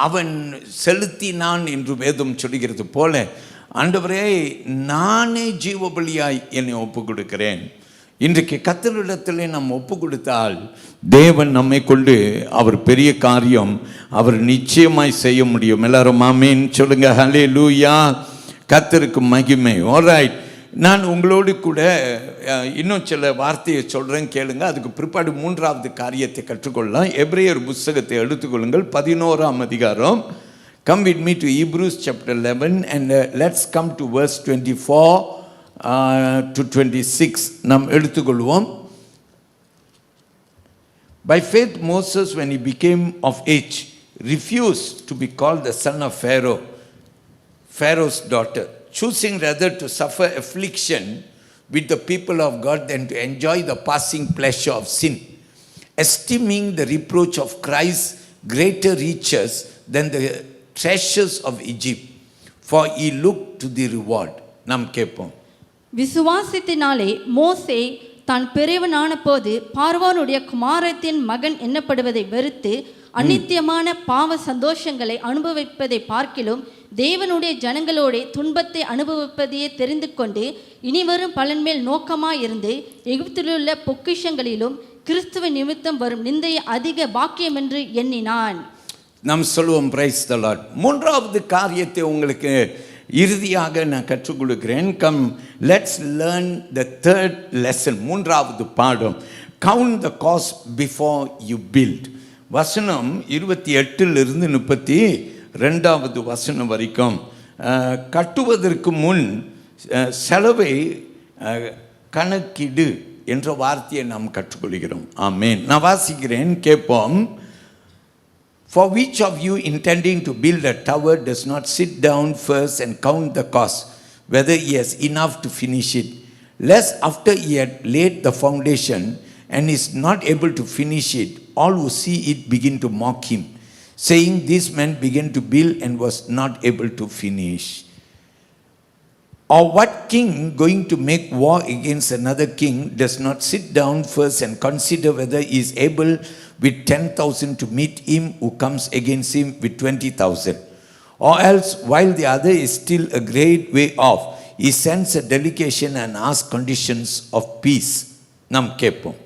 அவன் செலுத்தினான் என்று வேதம் சொல்கிறது போல, ஆண்டவரே நானே ஜீவபலியாய் என்னை ஒப்பு கொடுக்கிறேன். இன்றைக்கு கர்த்தரிடத்திலே நாம் ஒப்பு கொடுத்தால் தேவன் நம்மை கொண்டு அவர் பெரிய காரியம் அவர் நிச்சயமாய் செய்ய முடியும். எல்லாரும் ஆமீன் சொல்லுங்க. ஹல்லேலூயா. கர்த்தருக்கு மகிமை. ஆல்ரைட். நான் உங்களோடு கூட இன்னும் சில வார்த்தையை சொல்கிறேன், கேளுங்க. அதுக்கு பிற்பாடு 3வது காரியத்தை கற்றுக்கொள்ளலாம். எபிரேயர் புத்தகத்தை எடுத்துக்கொள்ளுங்கள். 11ஆம் அதிகாரம். Come with me to Hebrews chapter 11 and let's come to verse 24 to 26. நாம் எடுத்துக்கொள்வோம். By faith Moses, when he became of age, refused to be called the son of Pharaoh, Pharaoh's daughter, choosing rather to suffer affliction with the people of God than to enjoy the passing pleasure of sin, esteeming the reproach of Christ greater riches than the treasures of Egypt, for he looked to the reward. நாம் கேட்போம். விசுவாசத்தினாலே மோசே தான் பெரியவனான போது பார்வோனுடைய குமாரத்தின் மகன் எண்ணப்படுவதை வெறுத்து அநித்தியமான பாவ சந்தோஷங்களை அனுபவிப்பதை பார்க்கிலும் தேவனுடைய ஜனங்களோட துன்பத்தை அனுபவிப்பதையே தெரிந்து கொண்டு இனிவரும் பலன்மேல் நோக்கமாயிருந்து எகிப்திலுள்ள பொக்கிஷங்களிலும் கிறிஸ்துவ நிமித்தம் வரும் நிந்தையை அதிக பாக்கியம் என்று எண்ணினான். நாம் சொல்லுவோம் பிரைஸ் தி லார்ட். மூன்றாவது காரியத்தை உங்களுக்கு இறுதியாக நான் கற்றுக் கொடுக்கிறேன். Come let's learn the third lesson. மூன்றாவது பாடம், count the cost before you build. வசனம் 28 32 வசனம் வரைக்கும் கட்டுவதற்கு முன் செலவை கணக்கிடு என்ற வார்த்தையை நாம் கற்றுக்கொள்கிறோம். ஆமென். நான் வாசிக்கிறேன், கேட்போம். For which of you intending to build a tower does not sit down first and count the cost, whether he has enough to finish it, lest after he had laid the foundation and is not able to finish it, all who see it begin to mock him, saying, this man began to build and was not able to finish. Or what king going to make war against another king does not sit down first and consider whether he is able with 10,000 to meet him who comes against him with 20,000? Or else, while the other is still a great way off, he sends a delegation and asks conditions of peace. நாம் கேட்போம்.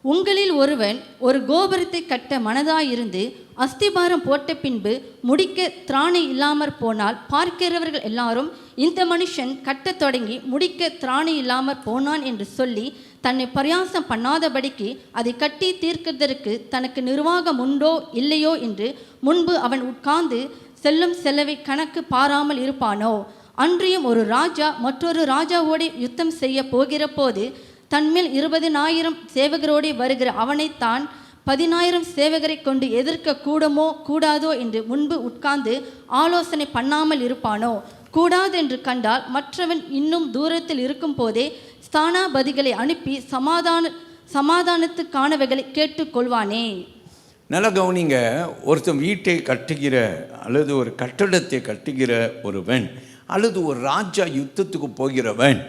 உங்களில் ஒருவன் ஒரு கோபுரத்தை கட்ட மனதாயிருந்து அஸ்திபாரம் போட்ட பின்பு முடிக்க திராணி இல்லாமற் போனால் பார்க்கிறவர்கள் எல்லாரும், இந்த மனுஷன் கட்டத் தொடங்கி முடிக்க திராணி இல்லாமற் போனான் என்று சொல்லி தன்னை பரியாசம் பண்ணாதபடிக்கு அதை கட்டி தீர்க்கிறதற்கு தனக்கு நிர்வாகம் உண்டோ இல்லையோ என்று முன்பு அவன் உட்கார்ந்து செல்லும் செலவை கணக்கு பாராமல் இருப்பானோ? அன்றியும் ஒரு ராஜா மற்றொரு ராஜாவோடு யுத்தம் செய்ய போகிற போது தன்மேல் 20,000 சேவகரோடு வருகிற அவனைத்தான் 10,000 சேவகரை கொண்டு எதிர்க்க கூடுமோ கூடாதோ என்று முன்பு உட்கார்ந்து ஆலோசனை பண்ணாமல் இருப்பானோ? கூடாது என்று கண்டால் மற்றவன் இன்னும் தூரத்தில் இருக்கும் போதே ஸ்தானாபதிகளை அனுப்பி சமாதானத்துக்கானவைகளை கேட்டுக்கொள்வானே. நல்லா கவனிங்க. ஒருத்தன் வீட்டை கட்டுகிற அல்லது ஒரு கட்டடத்தை கட்டுகிற ஒருவன் அல்லது ஒரு ராஜா யுத்தத்துக்கு போகிறவன்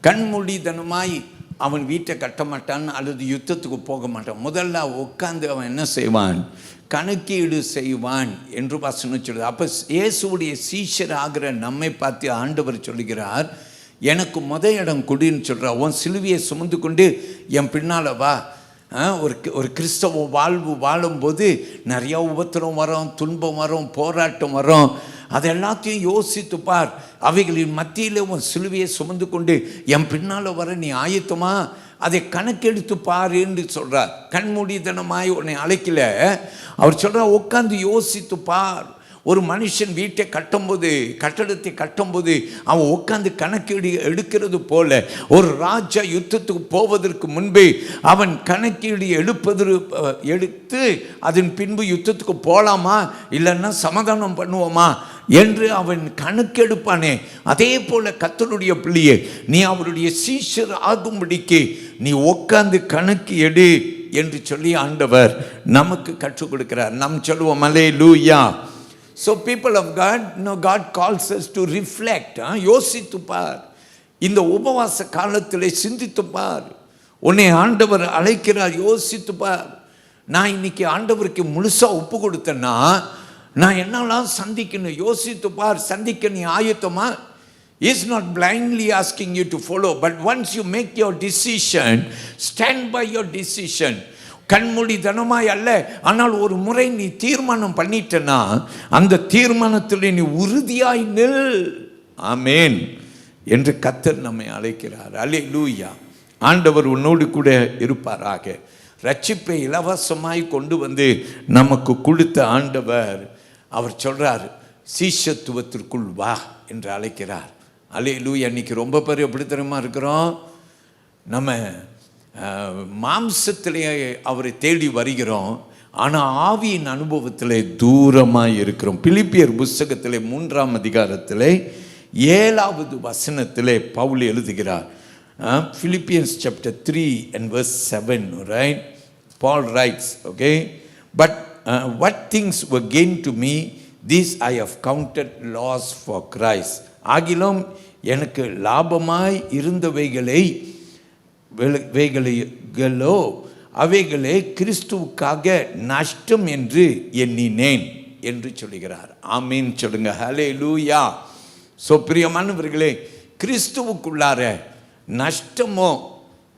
கண்மூடித்தனமாய் அவன் வீட்டை கட்ட மாட்டான் அல்லது யுத்தத்துக்கு போக மாட்டான். முதல்ல உட்காந்து அவன் என்ன செய்வான்? கணக்கீடு செய்வான் என்று வசனம் சொல்லுது. அப்போ இயேசுவுடைய சீஷர் ஆகிற நம்மை பார்த்து ஆண்டவர் சொல்லுகிறார், எனக்கு இடம் கொடுன்னு சொல்கிறார். உன் சிலுவையை சுமந்து கொண்டு என் பின்னால் வா. ஒரு கிறிஸ்தவ வாழ்வு வாழும்போது நிறையா உபத்திரம் வரும், துன்பம் வரும், போராட்டம் வரும். அது எல்லாத்தையும் யோசித்து பார். அவைகளின் மத்தியில் உன் சிலுவையை சுமந்து கொண்டு என் பின்னால் வர நீ ஆயத்தமா? அதை கணக்கெடுத்து பார் என்று சொல்கிறார். கண்மூடித்தனமாய் உன்னை அழைக்கல. அவர் சொல்கிறார், உட்காந்து யோசித்து பார். ஒரு மனுஷன் வீட்டை கட்டும்போது, கட்டடத்தை கட்டும்போது அவன் உட்காந்து கணக்கீடு எடுக்கிறது போல ஒரு ராஜா யுத்தத்துக்கு போவதற்கு முன்பே அவன் கணக்கீடு எடுத்து அதன் பின்பு யுத்தத்துக்கு போகலாமா இல்லைன்னா சமாதானம் பண்ணுவோமா என்று அவன் கணக்கெடுப்பானே. அதே போல கர்த்தருடைய பிள்ளையே, நீ அவருடைய சீஷர் ஆகும்படிக்கு நீ உட்காந்து கணக்கு எடு என்று சொல்லி ஆண்டவர் நமக்கு கற்றுக் கொடுக்கிறார். நாம் சொல்லுவோம் அல்லேலூயா. So people of God, God calls us to reflect. யோசித்து பார். இந்த உபவாச காலத்தில் சிந்தித்து பார். உன்னை ஆண்டவர் அழைக்கிறார், யோசித்து பார். நான் இன்னைக்கு ஆண்டவருக்கு முழுசாக ஒப்பு கொடுத்தேன்னா நான் என்னெல்லாம் சந்திக்கணும் யோசித்து பார். சந்திக்க நீ ஆயத்தமா? He is not blindly asking you to follow, but once you make your decision, stand by your decision. கண்மூடித்தனமாய் அல்ல, ஆனால் ஒரு முறை நீ தீர்மானம் பண்ணிட்டனா அந்த தீர்மானத்தில் நீ உறுதியாய் நில். ஆமேன் என்று கர்த்தர் நம்மை அழைக்கிறார். அல்லேலூயா. ஆண்டவர் உன்னோடு கூட இருப்பாராக. ரட்சிப்பை இலவசமாய் கொண்டு வந்து நமக்கு கொடுத்த ஆண்டவர், அவர் சொல்றார், சீஷத்துவத்திற்குள் வா என்று அழைக்கிறார். அல்லேலூயா. இன்னைக்கு ரொம்ப பேர் எப்படி தெரியுமா இருக்கிறோம்? நம்ம மாம்சத்திலே அவரை தேடி வருகிறோம், ஆனால் ஆவியின் அனுபவத்தில் தூரமாக இருக்கிறோம். பிலிப்பியர் புஸ்தகத்திலே 3ஆம் அதிகாரத்திலே 7வது வசனத்திலே பவுல் எழுதுகிறார். Philippians chapter 3 and verse 7, right? Paul writes, okay, but what things were gained to me, these I have counted loss for Christ. ஆகிலும் எனக்கு லாபமாய் இருந்தவைகளோ அவைகளே கிறிஸ்துவுக்காக நஷ்டம் என்று எண்ணினேன் என்று சொல்லுகிறார். ஆமீன் சொல்லுங்க. ஹல்லேலூயா. ஸோ பிரியமானவர்களே, கிறிஸ்துவுக்குள்ளார நஷ்டமோ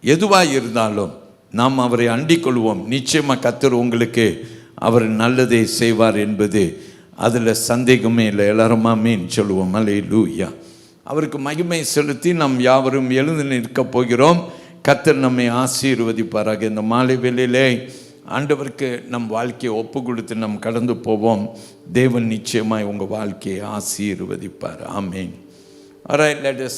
எதுவாக இருந்தாலும் நாம் அவரை அண்டிக் கொள்வோம். நிச்சயமாக கர்த்தர் உங்களுக்கு அவர் நல்லதை செய்வார் என்பது அதில் சந்தேகமே இல்லை. எல்லாரும் ஆமென் சொல்லுவோம். அல்லேலூயா. அவருக்கு மகிமை செலுத்தி நாம் யாவரும் எழுந்து நிற்கப் போகிறோம். கர்த்தர் நம்மை ஆசீர்வதிப்பாராக. இந்த மாலை வேளையிலே ஆண்டவருக்கு நம் வாழ்க்கையை ஒப்பு கொடுத்து நாம் கடந்து போவோம். தேவன் நிச்சயமாய் உங்கள் வாழ்க்கையை ஆசீர்வதிப்பார். ஆமென். All right, let us